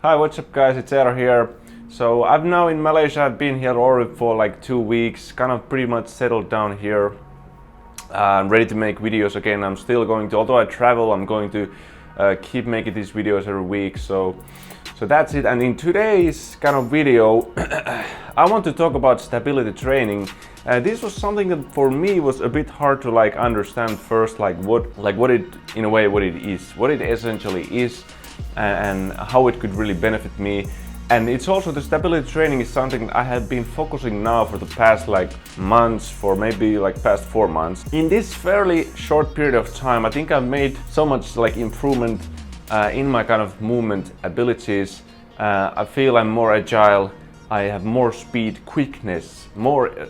Hi, what's up guys, it's Eero here. So I'm now in Malaysia. I've been here already for like 2 weeks, kind of pretty much settled down here. I'm ready to make videos again. I'm still going to, although I travel, I'm going to keep making these videos every week. So that's it. And in today's kind of video, I want to talk about stability training. This was something that for me was a bit hard to like understand first, what it in a way what it is, what it essentially is, and how it could really benefit me. And it's also, the stability training is something I have been focusing now for the past months, for maybe past 4 months. In this fairly short period of time, I think I've made so much improvement in my kind of movement abilities. I feel I'm more agile. I have more speed, quickness, more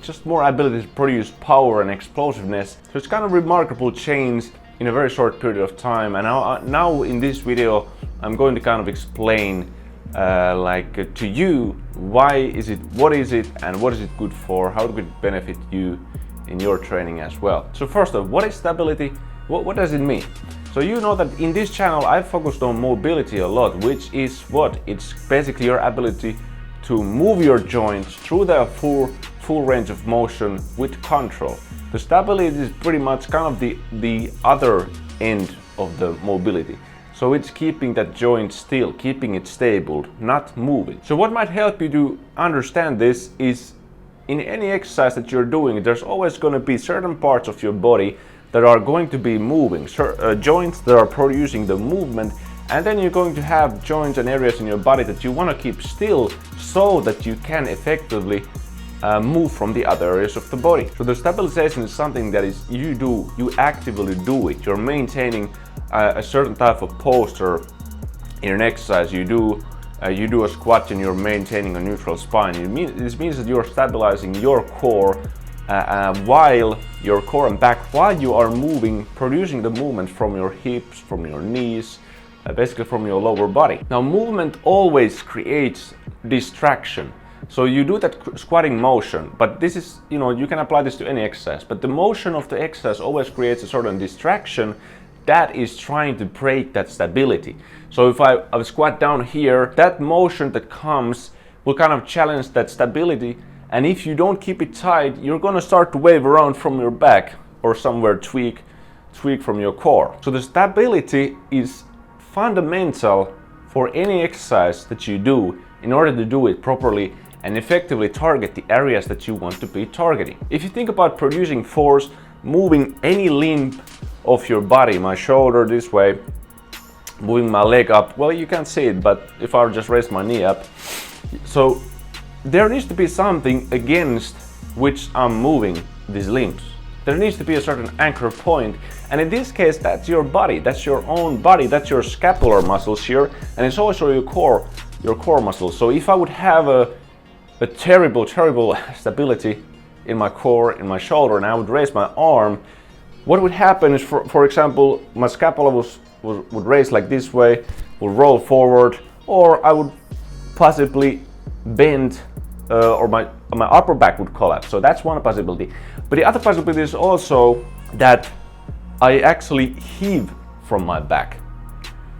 just more ability to produce power and explosiveness. So it's kind of remarkable change in a very short period of time. And now in this video, I'm going to kind of explain to you what is it and what is it good for, how it could benefit you in your training as well. So first off, what is stability? What does it mean? So you know that in this channel I focused on mobility a lot, which is what? It's basically your ability to move your joints through the full range of motion with control. The stability is pretty much kind of the other end of the mobility. So it's keeping that joint still, keeping it stable, not moving. So what might help you to understand this is, in any exercise that you're doing, there's always going to be certain parts of your body that are going to be moving, joints that are producing the movement, and then you're going to have joints and areas in your body that you want to keep still so that you can effectively move from the other areas of the body. So the stabilization is something that is you actively do it. You're maintaining a certain type of posture in an exercise. You do a squat and you're maintaining a neutral spine. This means that you're stabilizing your core while your core and back, while you are moving, producing the movement from your hips, from your knees, basically from your lower body. Now movement always creates distraction. So you do that squatting motion, but this is, you can apply this to any exercise, but the motion of the exercise always creates a certain distraction that is trying to break that stability. So if I squat down here, that motion that comes will kind of challenge that stability, and if you don't keep it tight, you're going to start to wave around from your back or somewhere tweak from your core. So the stability is fundamental for any exercise that you do in order to do it properly and effectively target the areas that you want to be targeting. If you think about producing force, moving any limb of your body, my shoulder this way, moving my leg up, well, you can't see it, but if I just raise my knee up, so there needs to be something against which I'm moving these limbs. There needs to be a certain anchor point, and in this case that's your body, that's your own body, that's your scapular muscles here, and it's also your core muscles. So if I would have a terrible stability in my core, in my shoulder, and I would raise my arm, what would happen is, for example, my scapula would raise like this way, would roll forward, or I would possibly bend, or my upper back would collapse. So that's one possibility. But the other possibility is also that I actually heave from my back.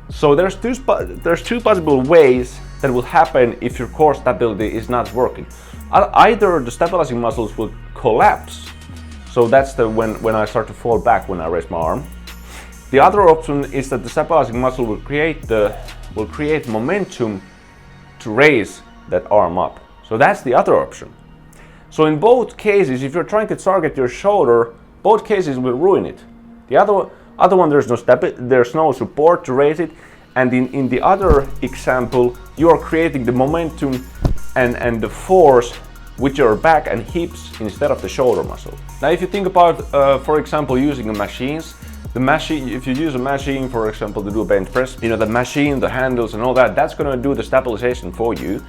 So there's two possible ways that will happen if your core stability is not working. Either the stabilizing muscles will collapse, so that's when I start to fall back when I raise my arm. The other option is that the stabilizing muscle will create momentum to raise that arm up. So that's the other option. So in both cases, if you're trying to target your shoulder, both cases will ruin it. The other one, there's no support to raise it, and in the other example, you are creating the momentum and the force with your back and hips instead of the shoulder muscle. Now, if you think about, for example, using machines, if you use a machine, for example, to do a bench press, the machine, the handles and all that, that's going to do the stabilization for you.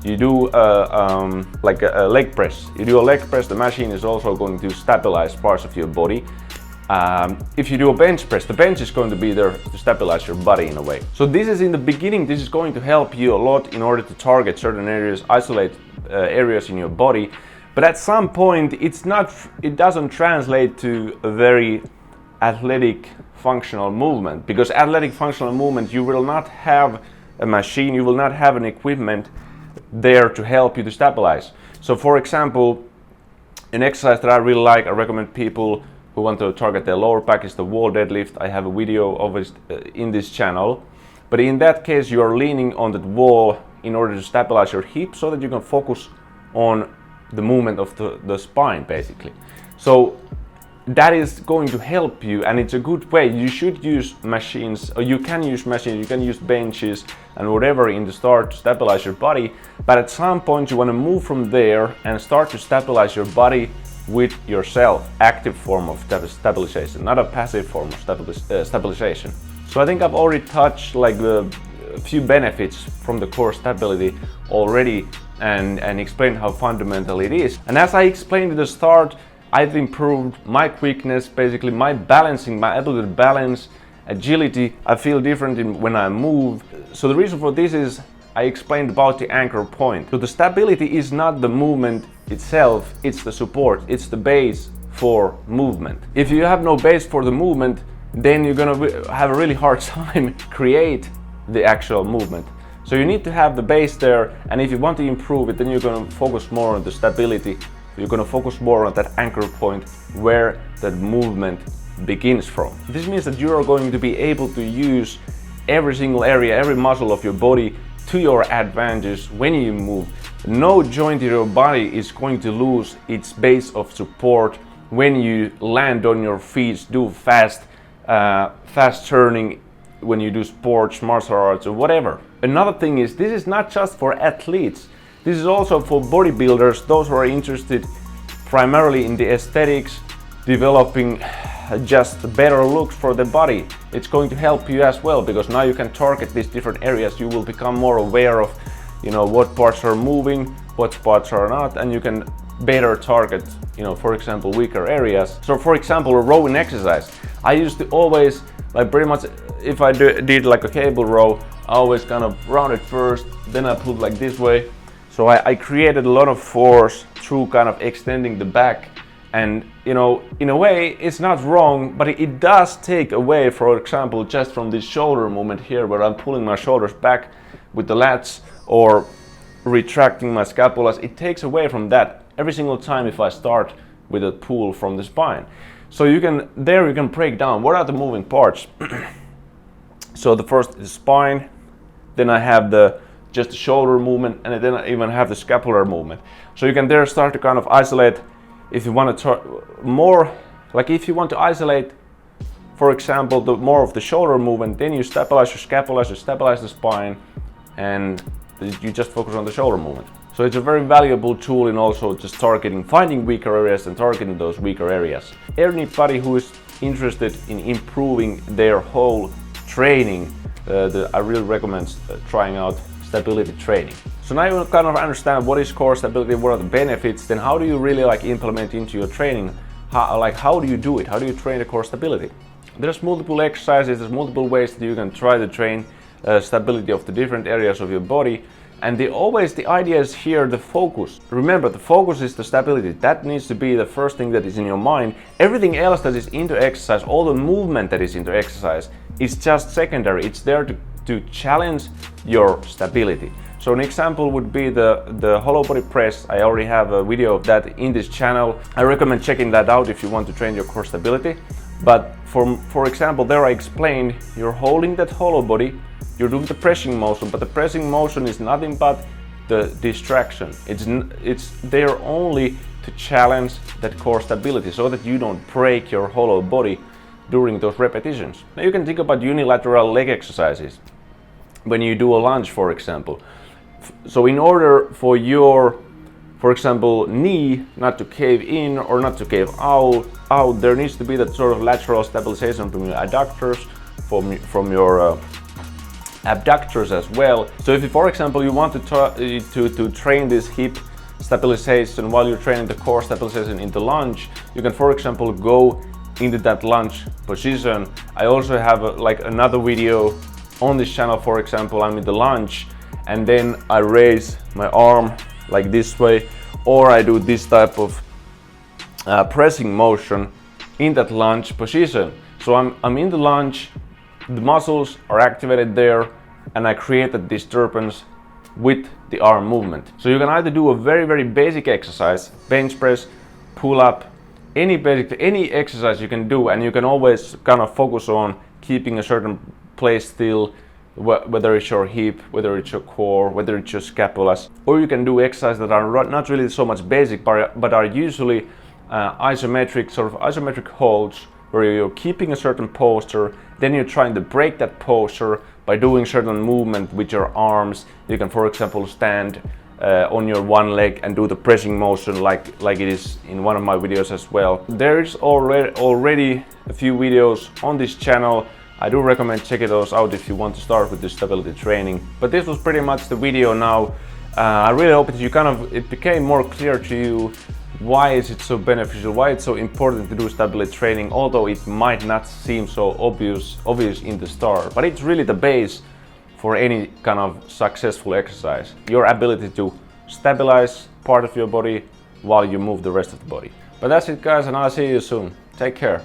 You do a leg press. You do a leg press, the machine is also going to stabilize parts of your body. If you do a bench press, the bench is going to be there to stabilize your body in a way. So this is in the beginning, this is going to help you a lot in order to target certain areas, isolate areas in your body. But at some point, it doesn't translate to a very athletic functional movement, because athletic functional movement, you will not have a machine, you will not have an equipment there to help you to stabilize. So for example, an exercise that I really like, I recommend people who want to target their lower back, is the wall deadlift. I have a video of it in this channel. But in that case, you are leaning on the wall in order to stabilize your hip so that you can focus on the movement of the spine, basically. So that is going to help you, and it's a good way. You should use machines, or you can use machines, you can use benches and whatever in the start to stabilize your body, but at some point you want to move from there and start to stabilize your body with yourself. Active form of stabilization, not a passive form of stabilization. So I think I've already touched like a few benefits from the core stability already and explained how fundamental it is. And as I explained at the start, I've improved my quickness, basically my balancing, my ability to balance, agility. I feel different when I move. So the reason for this is I explained about the anchor point. So the stability is not the movement itself, it's the support, it's the base for movement. If you have no base for the movement, then you're gonna have a really hard time create the actual movement. So you need to have the base there, and if you want to improve it, then you're gonna focus more on the stability. You're gonna focus more on that anchor point where that movement begins from. This means that you are going to be able to use every single area, every muscle of your body to your advantage when you move. No joint in your body is going to lose its base of support when you land on your feet, do fast turning, when you do sports, martial arts, or whatever. Another thing is, this is not just for athletes. This is also for bodybuilders, those who are interested primarily in the aesthetics, developing just better looks for the body. It's going to help you as well, because now you can target these different areas. You will become more aware of, what parts are moving, what parts are not, and you can better target, for example, weaker areas. So for example, a rowing exercise. I used to always, like pretty much, if I did like a cable row, I always kind of round it first, then I pulled like this way. So I created a lot of force through kind of extending the back. And in a way, it's not wrong, but it does take away, for example, just from this shoulder movement here, where I'm pulling my shoulders back with the lats or retracting my scapulas. It takes away from that every single time if I start with a pull from the spine. So you can break down what are the moving parts. So the first is spine, then I have just the shoulder movement, and then I even have the scapular movement. So you can there start to kind of isolate. If you want to more, like if you want to isolate, for example, the more of the shoulder movement, then you stabilize your scapulas, you stabilize the spine, and you just focus on the shoulder movement. So it's a very valuable tool in also just finding weaker areas and targeting those weaker areas. Anybody who is interested in improving their whole training, I really recommend trying out stability training. So now you kind of understand what is core stability, what are the benefits, then how do you really implement into your training? How do you do it? How do you train the core stability? There's multiple exercises, there's multiple ways that you can try to train stability of the different areas of your body. And the idea is here, the focus. Remember, the focus is the stability. That needs to be the first thing that is in your mind. Everything else that is into exercise, all the movement that is into exercise, is just secondary. It's there to challenge your stability. So an example would be the hollow body press. I already have a video of that in this channel. I recommend checking that out if you want to train your core stability. But for example, there I explained you're holding that hollow body, you're doing the pressing motion, but the pressing motion is nothing but the distraction. It's there only to challenge that core stability so that you don't break your hollow body during those repetitions. Now you can think about unilateral leg exercises when you do a lunge, for example. So in order for your, for example, knee not to cave in or not to cave out, there needs to be that sort of lateral stabilization from your adductors, from your abductors as well. So if, for example, you want to train this hip stabilization while you're training the core stabilization in the lunge, you can, for example, go into that lunge position. I also have another video on this channel. For example, I'm in the lunge and then I raise my arm like this way, or I do this type of pressing motion in that lunge position. So I'm in the lunge, the muscles are activated there, and I create that disturbance with the arm movement. So you can either do a very basic exercise, bench press, pull up, any exercise you can do, and you can always kind of focus on keeping a certain place still, whether it's your hip, whether it's your core, whether it's your scapulas. Or you can do exercises that are not really so much basic, but are usually isometric holds, where you're keeping a certain posture, then you're trying to break that posture by doing certain movement with your arms. You can, for example, stand on your one leg and do the pressing motion like it is in one of my videos as well. There is already a few videos on this channel. I do recommend checking those out if you want to start with the stability training. But this was pretty much the video now. I really hope that it became more clear to you why is it so beneficial, why it's so important to do stability training, although it might not seem so obvious in the start. But it's really the base for any kind of successful exercise. Your ability to stabilize part of your body while you move the rest of the body. But that's it, guys, and I'll see you soon. Take care.